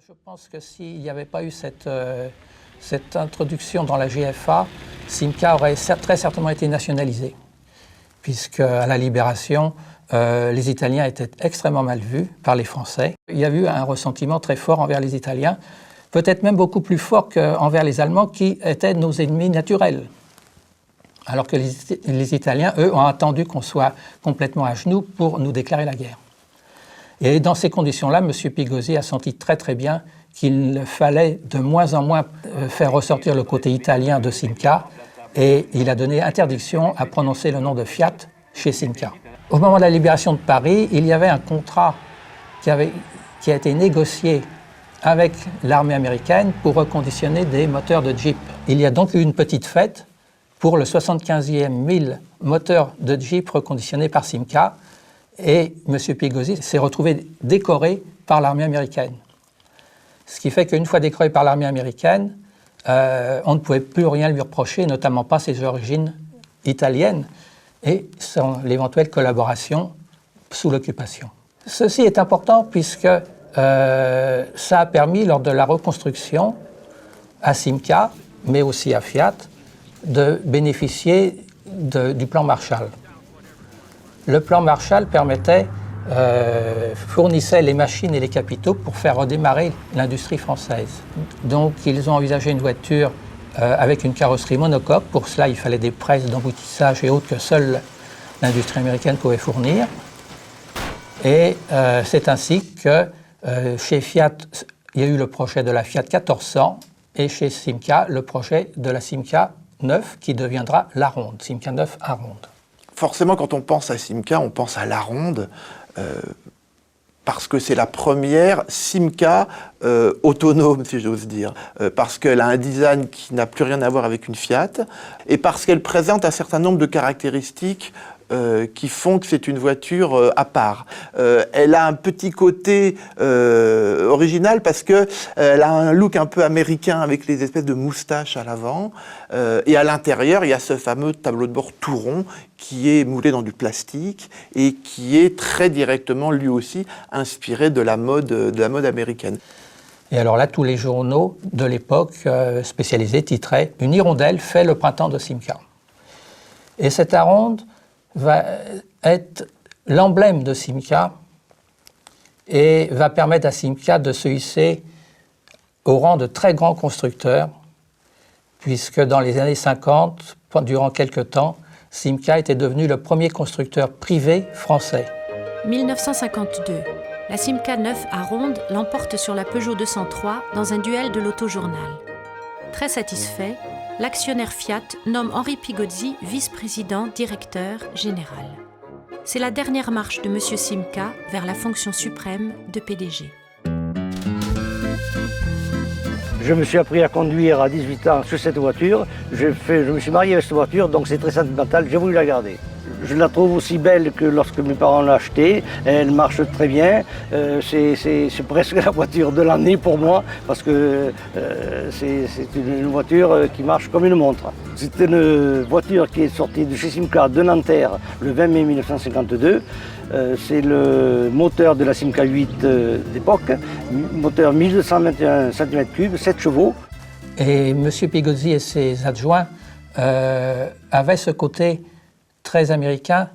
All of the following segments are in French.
Je pense que s'il n'y avait pas eu cette introduction dans la GFA, Simca aurait très certainement été nationalisé, puisque à la Libération, les Italiens étaient extrêmement mal vus par les Français. Il y a eu un ressentiment très fort envers les Italiens, peut-être même beaucoup plus fort qu'envers les Allemands, qui étaient nos ennemis naturels. Alors que les Italiens, eux, ont attendu qu'on soit complètement à genoux pour nous déclarer la guerre. Et dans ces conditions-là, M. Pigosi a senti très très bien qu'il fallait de moins en moins faire ressortir le côté italien de Simca, et il a donné interdiction à prononcer le nom de Fiat chez Simca. Au moment de la libération de Paris, il y avait un contrat qui a été négocié avec l'armée américaine pour reconditionner des moteurs de Jeep. Il y a donc eu une petite fête pour le 75e 1000 moteurs de Jeep reconditionnés par Simca, et M. Pigosi s'est retrouvé décoré par l'armée américaine. Ce qui fait qu'une fois décoré par l'armée américaine, on ne pouvait plus rien lui reprocher, notamment pas ses origines italiennes et l'éventuelle collaboration sous l'occupation. Ceci est important puisque ça a permis, lors de la reconstruction, à Simca, mais aussi à Fiat, de bénéficier du plan Marshall. Le plan Marshall fournissait les machines et les capitaux pour faire redémarrer l'industrie française. Donc ils ont envisagé une voiture avec une carrosserie monocoque. Pour cela, il fallait des presses d'emboutissage et autres que seule l'industrie américaine pouvait fournir. Et c'est ainsi que chez Fiat, il y a eu le projet de la Fiat 1400 et chez Simca, le projet de la Simca 9 qui deviendra la Ronde, Simca 9 à Ronde. Forcément, quand on pense à Simca, on pense à la Ronde, parce que c'est la première Simca autonome, si j'ose dire, parce qu'elle a un design qui n'a plus rien à voir avec une Fiat, et parce qu'elle présente un certain nombre de caractéristiques qui font que c'est une voiture à part. Elle a un petit côté original parce qu'elle a un look un peu américain avec les espèces de moustaches à l'avant. Et à l'intérieur, il y a ce fameux tableau de bord tout rond qui est moulé dans du plastique et qui est très directement, lui aussi, inspiré de la mode américaine. Et alors là, tous les journaux de l'époque spécialisés titraient « Une hirondelle fait le printemps de Simca ». Et cette Aronde va être l'emblème de Simca et va permettre à Simca de se hisser au rang de très grands constructeurs, puisque dans les années 50, durant quelques temps, Simca était devenu le premier constructeur privé français. 1952, la Simca 9 à Ronde l'emporte sur la Peugeot 203 dans un duel de l'Auto-Journal. Très satisfait, l'actionnaire Fiat nomme Henri Pigozzi vice-président directeur général. C'est la dernière marche de M. Simca vers la fonction suprême de PDG. Je me suis appris à conduire à 18 ans sur cette voiture. Je me suis marié avec cette voiture, donc c'est très sentimental, j'ai voulu la garder. Je la trouve aussi belle que lorsque mes parents l'ont achetée. Elle marche très bien. C'est presque la voiture de l'année pour moi parce que c'est une voiture qui marche comme une montre. C'est une voiture qui est sortie de chez Simca de Nanterre le 20 mai 1952. C'est le moteur de la Simca 8 d'époque, moteur 1221 cm3, 7 chevaux. Et M. Pigozzi et ses adjoints avaient ce côté très américain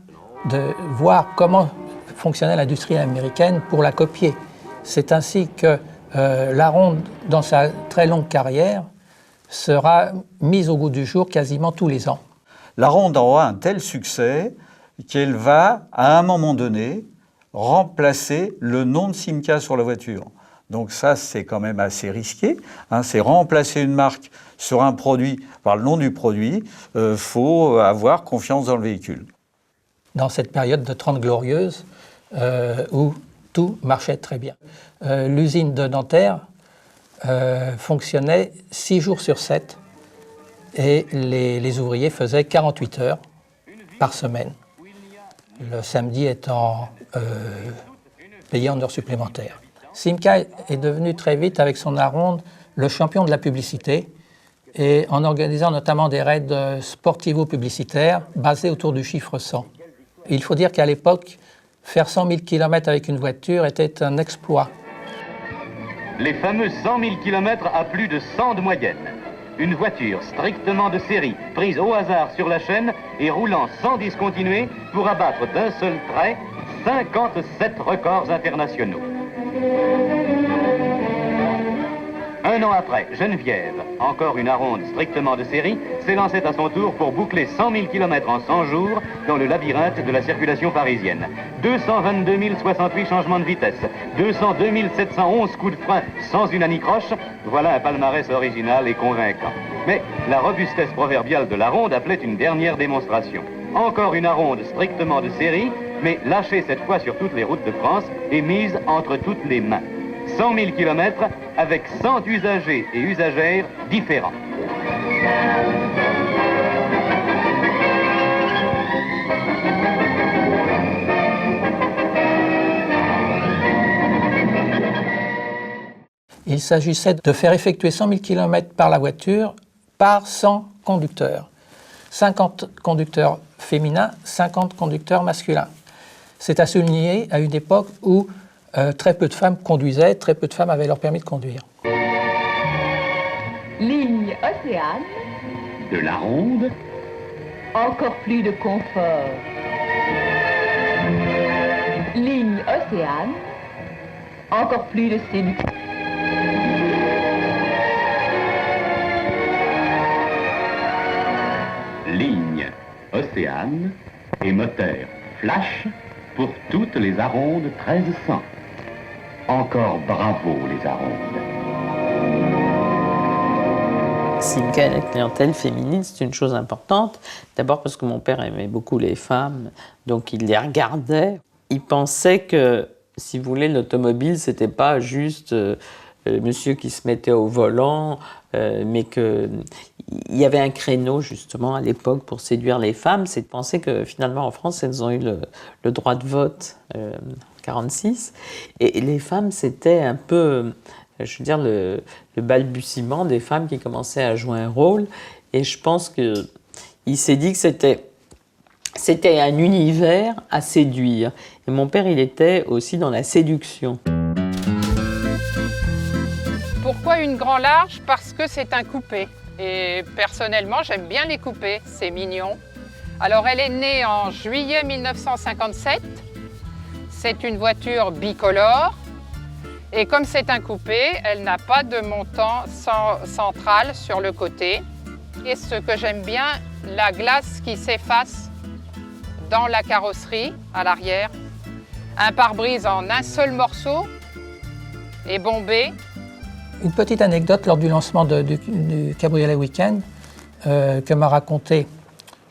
de voir comment fonctionnait l'industrie américaine pour la copier. C'est ainsi que la Ronde, dans sa très longue carrière, sera mise au goût du jour quasiment tous les ans. La Ronde aura un tel succès qu'elle va, à un moment donné, remplacer le nom de Simca sur la voiture. Donc ça, c'est quand même assez risqué. C'est remplacer une marque sur un produit par le nom du produit. Faut avoir confiance dans le véhicule. Dans cette période de 30 glorieuses, où tout marchait très bien. L'usine de Nanterre fonctionnait 6 jours sur 7 et les ouvriers faisaient 48 heures par semaine. Le samedi étant payé en heures supplémentaires. Simca est devenu très vite, avec son Aronde, le champion de la publicité, et en organisant notamment des raids sportivo-publicitaires basés autour du chiffre 100. Il faut dire qu'à l'époque, faire 100 000 km avec une voiture était un exploit. Les fameux 100 000 km à plus de 100 de moyenne. Une voiture strictement de série, prise au hasard sur la chaîne et roulant sans discontinuer pour abattre d'un seul trait 57 records internationaux. Un an après, Geneviève, encore une aronde strictement de série, s'élançait à son tour pour boucler 100 000 km en 100 jours dans le labyrinthe de la circulation parisienne. 222 068 changements de vitesse, 202 711 coups de frein sans une anicroche, voilà un palmarès original et convaincant. Mais la robustesse proverbiale de l'aronde appelait une dernière démonstration. Encore une aronde strictement de série, mais lâchée cette fois sur toutes les routes de France et mise entre toutes les mains. 100 000 km avec 100 usagers et usagères différents. Il s'agissait de faire effectuer 100 000 km par la voiture par 100 conducteurs. 50 conducteurs féminins, 50 conducteurs masculins. C'est à souligner à une époque où très peu de femmes conduisaient, très peu de femmes avaient leur permis de conduire. Ligne Océane. De la ronde. Encore plus de confort. Ligne Océane. Encore plus de séduction. Ligne Océane et moteur Flash pour toutes les arondes 1300. Encore bravo les arondes. Simca, la clientèle féminine, c'est une chose importante. D'abord parce que mon père aimait beaucoup les femmes, donc il les regardait. Il pensait que, si vous voulez, l'automobile, c'était pas juste monsieur qui se mettait au volant, mais qu'il y avait un créneau, justement, à l'époque, pour séduire les femmes. C'est de penser que, finalement, en France, elles ont eu le droit de vote en 1946. Et les femmes, c'était un peu, je veux dire, le balbutiement des femmes qui commençaient à jouer un rôle. Et je pense qu'il s'est dit que c'était un univers à séduire. Et mon père, il était aussi dans la séduction. Pourquoi une grand large? Parce que c'est un coupé. Et personnellement, j'aime bien les coupés, c'est mignon. Alors, elle est née en juillet 1957. C'est une voiture bicolore. Et comme c'est un coupé, elle n'a pas de montant central sur le côté. Et ce que j'aime bien, la glace qui s'efface dans la carrosserie, à l'arrière. Un pare-brise en un seul morceau et bombé. Une petite anecdote lors du lancement du Cabriolet Week-end que m'a raconté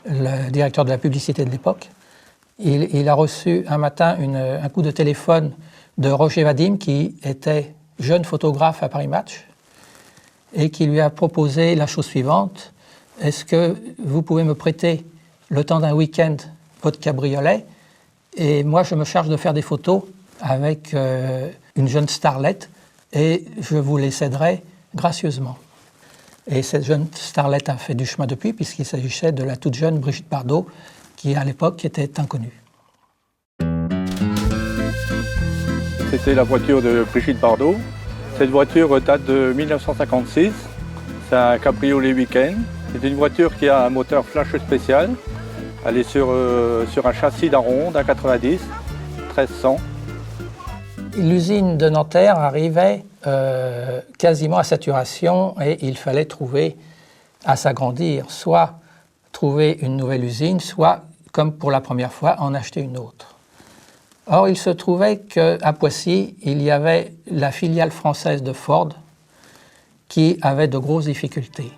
le directeur de la publicité de l'époque. Il a reçu un matin un coup de téléphone de Roger Vadim, qui était jeune photographe à Paris Match, et qui lui a proposé la chose suivante. Est-ce que vous pouvez me prêter le temps d'un week-end votre cabriolet, et moi je me charge de faire des photos avec une jeune starlette, et je vous les céderai gracieusement. Et cette jeune starlette a fait du chemin depuis, puisqu'il s'agissait de la toute jeune Brigitte Bardot, qui à l'époque était inconnue. C'était la voiture de Brigitte Bardot. Cette voiture date de 1956. C'est un cabriolet week-end. C'est une voiture qui a un moteur flash spécial. Elle est sur un châssis d'aronde à 90, 1300. L'usine de Nanterre arrivait quasiment à saturation et il fallait trouver à s'agrandir, soit trouver une nouvelle usine, soit, comme pour la première fois, en acheter une autre. Or, il se trouvait qu'à Poissy, il y avait la filiale française de Ford qui avait de grosses difficultés.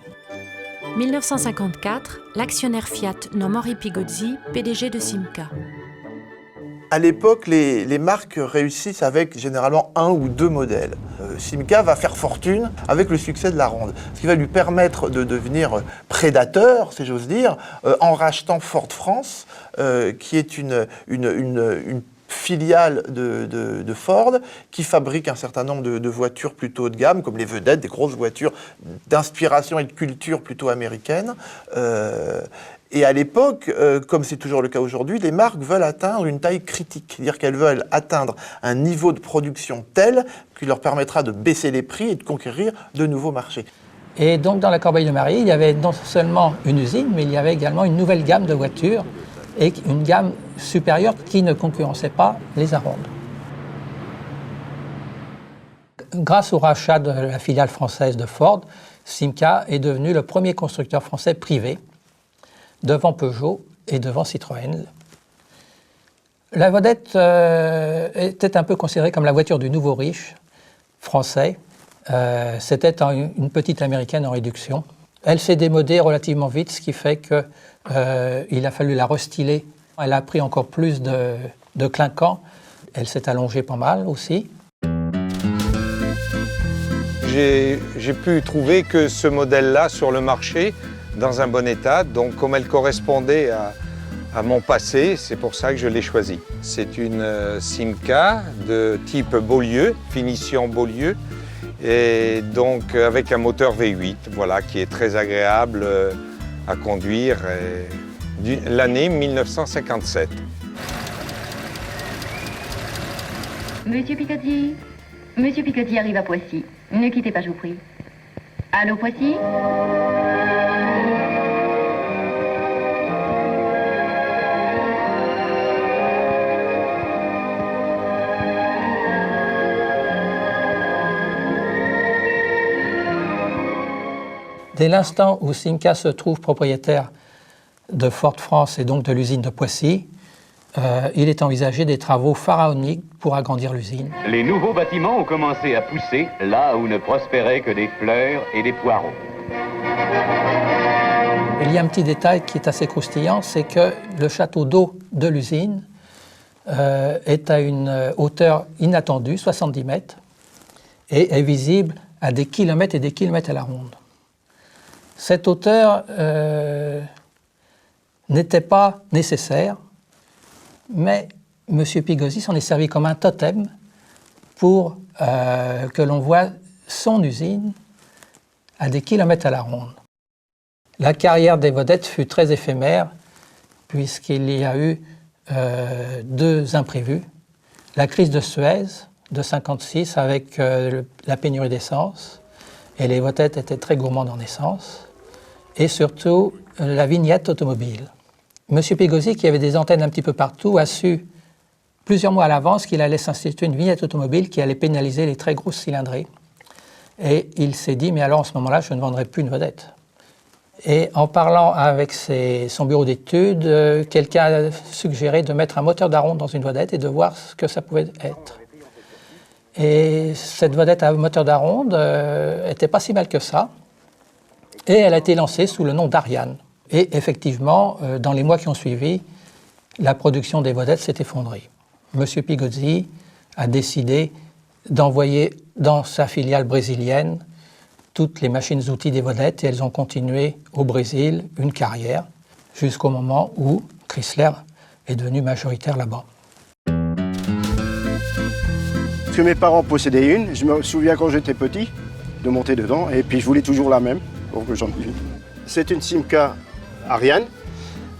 1954, l'actionnaire Fiat nomme Henri Pigozzi PDG de Simca. À l'époque, les marques réussissent avec généralement un ou deux modèles. Simca va faire fortune avec le succès de la ronde, ce qui va lui permettre de devenir prédateur, si j'ose dire, en rachetant Ford France, qui est une filiale de Ford, qui fabrique un certain nombre de voitures plutôt haut de gamme, comme les vedettes, des grosses voitures d'inspiration et de culture plutôt américaine. Et à l'époque, comme c'est toujours le cas aujourd'hui, les marques veulent atteindre une taille critique, c'est-à-dire qu'elles veulent atteindre un niveau de production tel qui leur permettra de baisser les prix et de conquérir de nouveaux marchés. Et donc dans la Corbeille-de-Marie, il y avait non seulement une usine, mais il y avait également une nouvelle gamme de voitures et une gamme supérieure qui ne concurrençait pas les Arondes. Grâce au rachat de la filiale française de Ford, Simca est devenu le premier constructeur français privé, devant Peugeot et devant Citroën. La Vedette était un peu considérée comme la voiture du nouveau riche français. C'était une petite américaine en réduction. Elle s'est démodée relativement vite, ce qui fait qu'il a fallu la restyler. Elle a pris encore plus de clinquant. Elle s'est allongée pas mal aussi. J'ai pu trouver que ce modèle-là sur le marché, dans un bon état, donc comme elle correspondait à mon passé, c'est pour ça que je l'ai choisie. C'est une Simca de type Beaulieu, finition Beaulieu, et donc avec un moteur V8, voilà, qui est très agréable à conduire, l'année 1957. Monsieur Picotti arrive à Poissy. Ne quittez pas, je vous prie. Allô, Poissy ? Dès l'instant où Simca se trouve propriétaire de Ford France et donc de l'usine de Poissy, il est envisagé des travaux pharaoniques pour agrandir l'usine. Les nouveaux bâtiments ont commencé à pousser là où ne prospéraient que des fleurs et des poireaux. Il y a un petit détail qui est assez croustillant, c'est que le château d'eau de l'usine est à une hauteur inattendue, 70 mètres, et est visible à des kilomètres et des kilomètres à la ronde. Cette hauteur n'était pas nécessaire, mais M. Pigosi s'en est servi comme un totem pour que l'on voit son usine à des kilomètres à la ronde. La carrière des vedettes fut très éphémère puisqu'il y a eu deux imprévus. La crise de Suez de 1956 avec la pénurie d'essence, et les vedettes étaient très gourmandes en essence, et surtout la vignette automobile. M. Pigosi, qui avait des antennes un petit peu partout, a su plusieurs mois à l'avance qu'il allait s'instituer une vignette automobile qui allait pénaliser les très grosses cylindrées. Et il s'est dit, mais alors en ce moment-là, je ne vendrai plus une vedette. Et en parlant avec son bureau d'études, quelqu'un a suggéré de mettre un moteur d'Aronde dans une vedette et de voir ce que ça pouvait être. Et cette vedette à moteur d'Aronde n'était pas si mal que ça. Et elle a été lancée sous le nom d'Ariane. Et effectivement, dans les mois qui ont suivi, la production des vedettes s'est effondrée. M. Pigosi a décidé d'envoyer dans sa filiale brésilienne toutes les machines-outils des vedettes et elles ont continué au Brésil une carrière jusqu'au moment où Chrysler est devenu majoritaire là-bas. Parce que mes parents possédaient une, je me souviens quand j'étais petit de monter dedans et puis je voulais toujours la même, donc j'en ai une. C'est une Simca Ariane,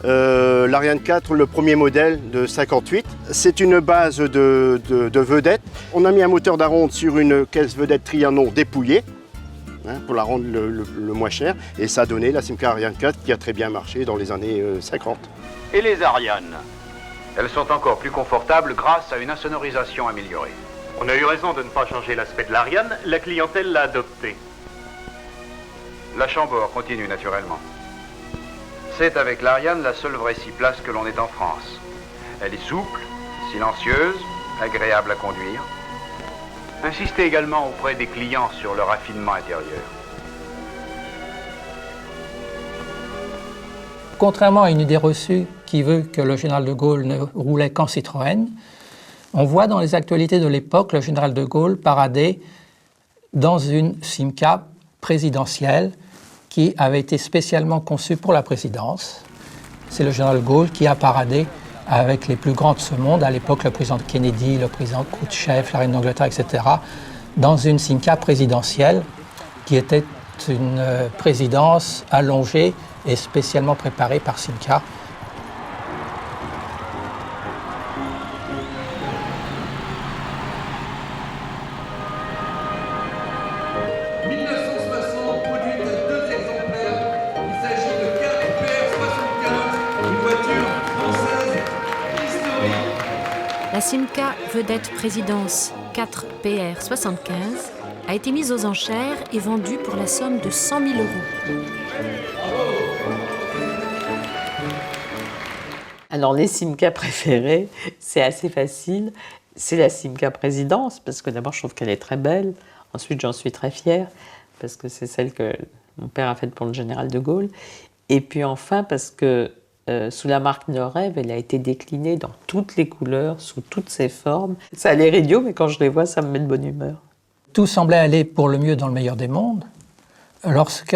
l'Ariane 4, le premier modèle de 58. C'est une base de vedette. On a mis un moteur d'Aronde sur une caisse vedette Trianon dépouillée, pour la rendre le moins cher, et ça a donné la Simca Ariane 4 qui a très bien marché dans les années 50. Et les Ariane? Elles sont encore plus confortables grâce à une insonorisation améliorée. On a eu raison de ne pas changer l'aspect de l'Ariane, la clientèle l'a adopté. La Chambord continue naturellement. C'est avec l'Ariane la seule vraie 6 places que l'on ait en France. Elle est souple, silencieuse, agréable à conduire. Insistez également auprès des clients sur le raffinement intérieur. Contrairement à une idée reçue qui veut que le général de Gaulle ne roulait qu'en Citroën, on voit dans les actualités de l'époque le général de Gaulle parader dans une Simca présidentielle qui avait été spécialement conçue pour la présidence. C'est le général de Gaulle qui a paradé avec les plus grands de ce monde, à l'époque le président Kennedy, le président Khrouchtchev, la reine d'Angleterre, etc., dans une Simca présidentielle qui était une présidence allongée et spécialement préparée par Simca. La Simca vedette présidence 4 PR 75 a été mise aux enchères et vendue pour la somme de 100 000 €. Alors les Simca préférées, c'est assez facile. C'est la Simca présidence, parce que d'abord je trouve qu'elle est très belle. Ensuite j'en suis très fière, parce que c'est celle que mon père a faite pour le général de Gaulle. Et puis enfin parce que sous la marque Norève, elle a été déclinée dans toutes les couleurs, sous toutes ses formes. Ça a l'air idiot, mais quand je les vois, ça me met de bonne humeur. Tout semblait aller pour le mieux dans le meilleur des mondes, lorsque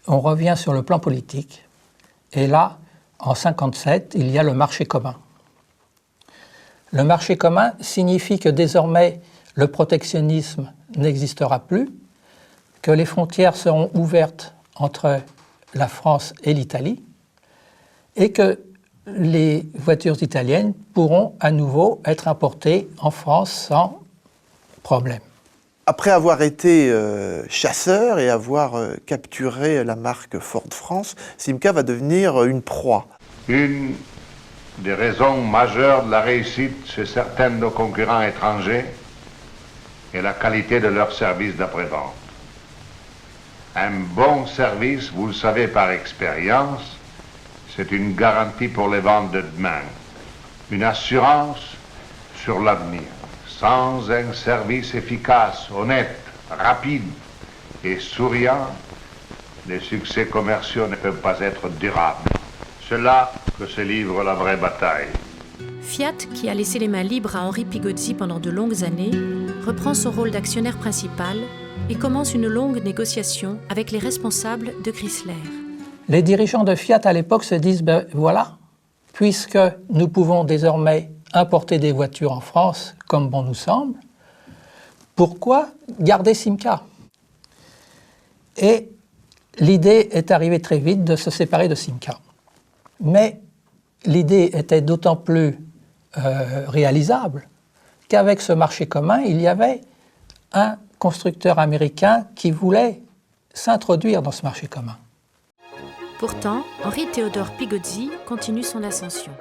on revient sur le plan politique. Et là, en 1957, il y a le marché commun. Le marché commun signifie que désormais, le protectionnisme n'existera plus, que les frontières seront ouvertes entre la France et l'Italie, et que les voitures italiennes pourront à nouveau être importées en France sans problème. Après avoir été chasseur et avoir capturé la marque Ford France, Simca va devenir une proie. Une des raisons majeures de la réussite chez certains de nos concurrents étrangers est la qualité de leur service d'après-vente. Un bon service, vous le savez par expérience, c'est une garantie pour les ventes de demain, une assurance sur l'avenir. Sans un service efficace, honnête, rapide et souriant, les succès commerciaux ne peuvent pas être durables. C'est là que se livre la vraie bataille. Fiat, qui a laissé les mains libres à Henri Pigozzi pendant de longues années, reprend son rôle d'actionnaire principal et commence une longue négociation avec les responsables de Chrysler. Les dirigeants de Fiat à l'époque se disent, ben voilà, puisque nous pouvons désormais importer des voitures en France comme bon nous semble, pourquoi garder Simca? Et l'idée est arrivée très vite de se séparer de Simca. Mais l'idée était d'autant plus réalisable qu'avec ce marché commun, il y avait un constructeur américain qui voulait s'introduire dans ce marché commun. Pourtant, Henri Théodore Pigozzi continue son ascension.